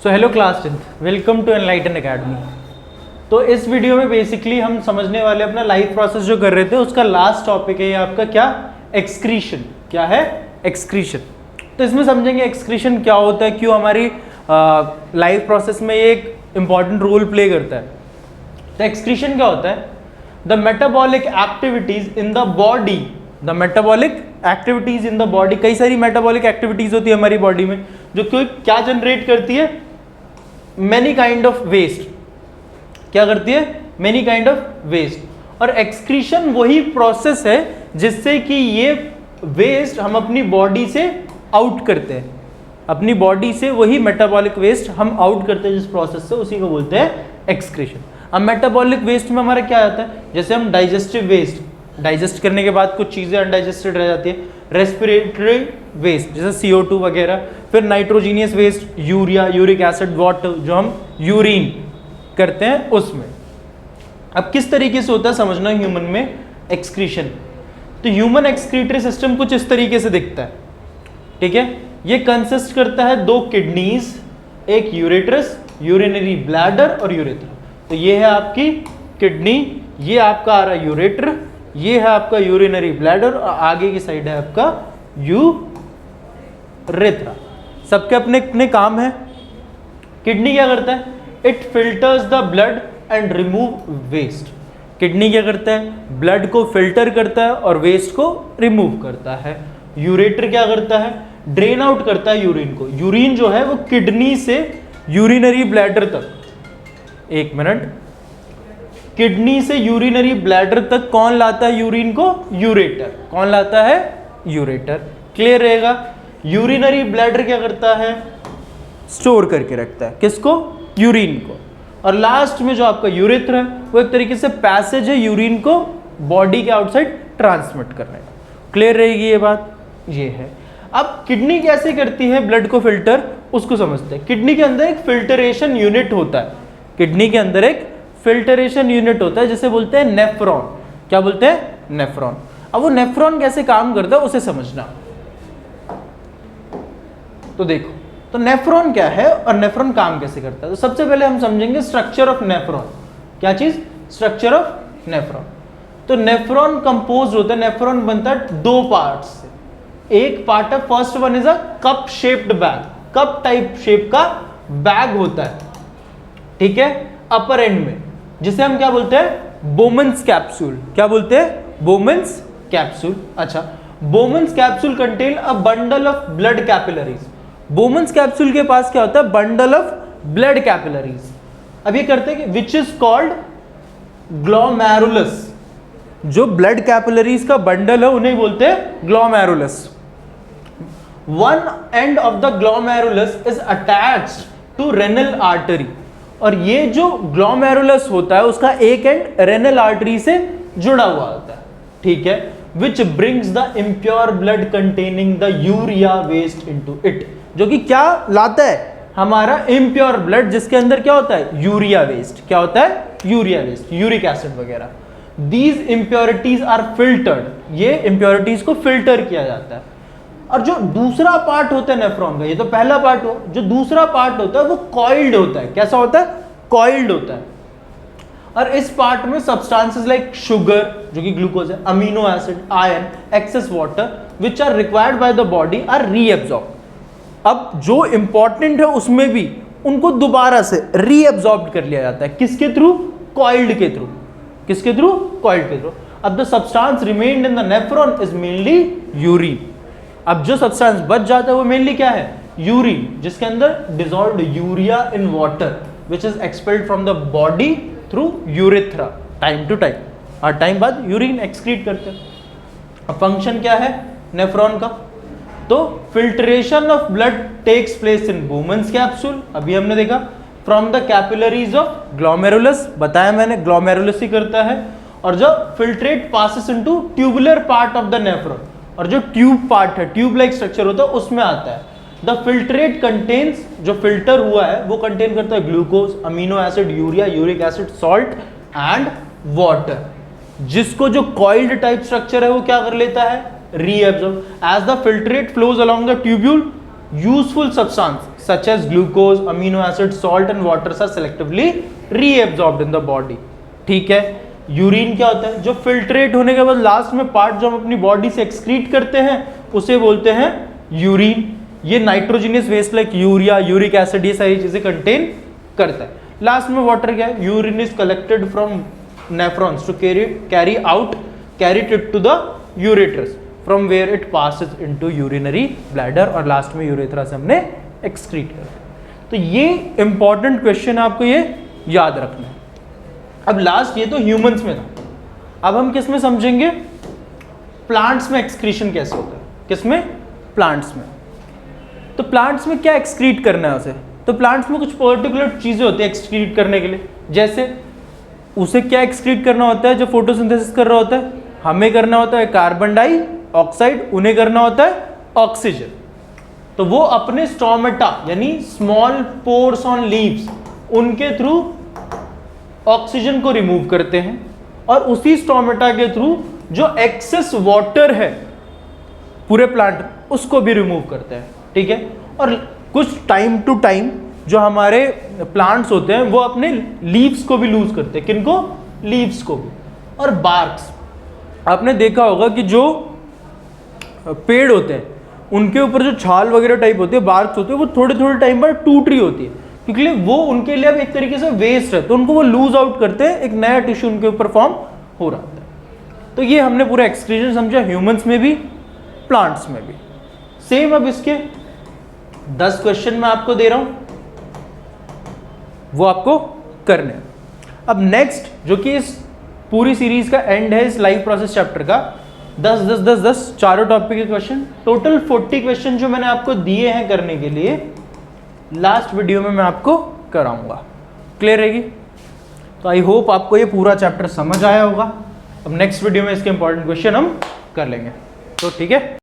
So hello class 10th, welcome to enlighten academy. तो इस video में बेसिकली हम समझने वाले अपना लाइफ प्रोसेस जो कर रहे थे उसका लास्ट टॉपिक है ये आपका क्या, एक्सक्रीशन। क्या है? एक्सक्रीशन। तो इसमें समझेंगे एक्सक्रीशन क्या होता है, क्यों हमारी लाइफ प्रोसेस में ये एक इंपॉर्टेंट रोल प्ले करता है। तो एक्सक्रीशन क्या होता है? The metabolic activities in the body, the metabolic activities in the body. कई सारी मेटाबॉलिक एक्टिविटीज होती है हमारी बॉडी में जो क्या जनरेट करती है, मेनी काइंड ऑफ वेस्ट। क्या करती है? Many kind of waste. और एक्सक्रीशन वही प्रोसेस है जिससे कि ये वेस्ट हम अपनी बॉडी से आउट करते हैं। अपनी बॉडी से वही मेटाबॉलिक वेस्ट हम आउट करते हैं जिस प्रोसेस से, उसी को बोलते हैं एक्सक्रीशन। अब मेटाबॉलिक वेस्ट में हमारा क्या आता है? जैसे हम डाइजेस्टिव वेस्ट, डाइजेस्ट करने के बाद कुछ चीजें अनडाइजेस्टेड रह जाती है। रेस्पिरेटरी वेस्ट जैसे CO2 वगैरह। फिर nitrogenous waste, urea, uric acid, water, जो हम यूरिन करते हैं उसमें। अब किस तरीके से होता है समझना ह्यूमन में एक्सक्रीशन। तो ह्यूमन एक्सक्रीटरी सिस्टम कुछ इस तरीके से दिखता है, ठीक है। ये कंसिस्ट करता है 2 किडनीज, एक यूरेट्रस, यूरिनरी ब्लैडर और यूरेथ्रा। तो ये है आपकी किडनी, ये आपका आ रहा है यूरेटर, ये है आपका यूरिनरी ब्लैडर और आगे की साइड है आपका यूरेथ्रा। सबके अपने अपने काम है। किडनी क्या करता है? It filters the blood and remove waste. Kidney क्या करता है? ब्लड को फिल्टर करता है और वेस्ट को रिमूव करता है। यूरेटर क्या करता है? ड्रेन आउट करता है यूरिन को। यूरिन जो है वो किडनी से यूरिनरी ब्लैडर तक, एक मिनट, किडनी से यूरिनरी ब्लैडर तक कौन लाता है यूरिन को? यूरेटर। कौन लाता है? यूरेटर। क्लियर रहेगा? यूरिनरी ब्लैडर क्या करता है? स्टोर करके रखता है किसको? यूरिन को। और लास्ट में जो आपका यूरेथ्रा है वो एक तरीके से पैसेज है यूरिन को बॉडी के आउटसाइड ट्रांसमिट करने का। क्लियर रहेगी ये बात? ये है। अब किडनी कैसे करती है ब्लड को फिल्टर, उसको समझते हैं। किडनी के अंदर एक फिल्टरेशन यूनिट होता है। किडनी के अंदर एक फिल्टरेशन यूनिट होता है जिसे बोलते हैं नेफ्रॉन। क्या बोलते हैं? नेफ्रॉन। अब वो नेफ्रॉन कैसे काम करता है उसे समझना। तो देखो, तो नेफ्रॉन क्या है और नेफ्रॉन काम कैसे करता है। तो सबसे पहले हम समझेंगे स्ट्रक्चर ऑफ नेफ्रॉन। क्या चीज? Structure of nephron. तो नेफ्रॉन कंपोज होता है, नेफ्रॉन बनता है 2 पार्ट्स से। एक पार्ट है, first one is a cup shaped bag. Cup type shape का बैग होता है, ठीक है, अपर एंड में, जिसे हम क्या बोलते हैं? Bowman's capsule. क्या बोलते हैं? Bowman's capsule. अच्छा, Bowman's capsule contain a bundle of blood capillaries. Bowman's capsule के पास क्या होता है? Bundle of blood capillaries. अब ये करते हैं कि विच इज कॉल्ड ग्लोमेरुलस। जो ब्लड कैपिलरीज का बंडल है उन्हें बोलते हैं glomerulus. One end of the glomerulus is attached to renal artery. और ये जो ग्लोमेरुलस होता है उसका एक एंड रेनल आर्टरी से जुड़ा हुआ होता है, ठीक है, which brings the impure blood containing the urea waste into it. जो कि क्या लाता है? हमारा इम्प्योर ब्लड जिसके अंदर क्या होता है? Urea waste. क्या होता है? यूरिया वेस्ट, यूरिक एसिड वगैरह। These impurities are filtered. ये इम्प्योरिटीज को फिल्टर किया जाता है। और जो दूसरा पार्ट होता है नेफ्रॉन का, ये तो पहला पार्ट हो, जो दूसरा पार्ट होता है वो कॉइल्ड होता है। कैसा होता है? कॉइल्ड होता है। और इस पार्ट में सब्सटेंसेस लाइक शुगर, जो कि ग्लूकोज है, amino acid, iron, excess water which are required by the body are reabsorbed. अब जो इंपॉर्टेंट है उसमें भी उनको दोबारा से रीएब्सॉर्ब्ड कर लिया जाता है। किसके थ्रू? कॉइल्ड के थ्रू। किसके थ्रू? कॉइल्ड के थ्रू। अब the substance remained in the nephron is mainly urine. अब जो सब्सटेंस बच जाता है वो मेनली क्या है? यूरिन, जिसके अंदर dissolved urea in water which is expelled from the body through urethra time to time. और टाइम बाद यूरिन एक्सक्रीट करते हैं। अब फंक्शन क्या है नेफ्रॉन का? तो filtration of blood takes place in Bowman's capsule, अभी हमने देखा, from the capillaries of glomerulus, बताया मैंने, ग्लोमेरुलस ही करता है। और जो filtrate passes into tubular part of the nephron, और जो ट्यूब पार्ट है, ट्यूब लाइक स्ट्रक्चर होता है, उसमें आता है। द फिल्ट्रेट कंटेन्स, जो फिल्टर हुआ है वो कंटेन करता है glucose, amino acid, urea, uric acid, salt and water. जिसको जो कॉइल्ड टाइप स्ट्रक्चर है वो क्या कर लेता है? Reabsorb. As the filtrate flows along the tubule, useful substance such as glucose, amino acids, salt and waters are selectively reabsorbed in the body. ठीक है. यूरिन क्या होता है? जो फिल्ट्रेट होने के बाद लास्ट में पार्ट जो हम अपनी बॉडी से एक्सक्रीट करते हैं उसे बोलते हैं यूरिन. ये nitrogenous waste like urea, uric acid, ये सारी चीजें कंटेन करता है. लास्ट में वाटर क्या है? Urine is collected from nephrons to carry it to the ureters from where it passes into urinary bladder और लास्ट में यूरेथ्रा से हमने एक्सक्रीट कर दिया. तो ये इंपॉर्टेंट क्वेश्चन आपको ये याद रखना है. अब लास्ट ये तो ह्यूमंस में था. अब हम किस में समझेंगे? प्लांट्स में एक्सक्रीशन कैसे होता है. किस में? प्लांट्स में. तो प्लांट्स में क्या एक्सक्रीट करना है उसे? तो प्लांट्स में कुछ पर्टिकुलर चीजें होती है एक्सक्रीट करने के लिए. जैसे उसे क्या एक्सक्रीट करना होता है जो फोटोसिंथेसिस कर रहा होता है? हमें करना होता है कार्बन डाइऑक्साइड, उन्हें करना होता है ऑक्सीजन. तो वो अपने स्टोमेटा यानी स्मॉल पोर्स ऑन लीव्स उनके थ्रू ऑक्सीजन को रिमूव करते हैं और उसी स्टोमेटा के थ्रू जो एक्सेस वाटर है पूरे प्लांट उसको भी रिमूव करते हैं. ठीक है. और कुछ टाइम टू टाइम जो हमारे प्लांट्स होते हैं वो अपने लीव्स को भी लूज करते हैं. किनको? लीव्स को भी. और बार्क्स, आपने देखा होगा कि जो पेड़ होते हैं उनके ऊपर जो छाल वगैरह टाइप होती है, बार्क्स होते हैं, वो थोड़े थोड़े टाइम बाद टूट रही होती है क्योंकि वो उनके लिए अब एक तरीके से वेस्ट है. तो उनको वो लूज आउट करते हैं, एक नया टिश्यू उनके ऊपर फॉर्म हो रहा है. तो ये हमने पूरा एक्सक्रीशन समझा ह्यूमंस में भी, प्लांट्स में भी. सेम अब इसके 10 क्वेश्चन मैं आपको दे रहा हूं, वो आपको करने. अब नेक्स्ट जो कि इस पूरी सीरीज का एंड है इस लाइफ प्रोसेस चैप्टर का, 10 चारों टॉपिक के क्वेश्चन, टोटल 40 क्वेश्चन जो मैंने आपको दिए हैं करने के लिए, लास्ट वीडियो में मैं आपको कराऊंगा. क्लियर रहेगी? तो आई होप आपको ये पूरा चैप्टर समझ आया होगा. अब नेक्स्ट वीडियो में इसके इंपॉर्टेंट क्वेश्चन हम कर लेंगे. तो ठीक है.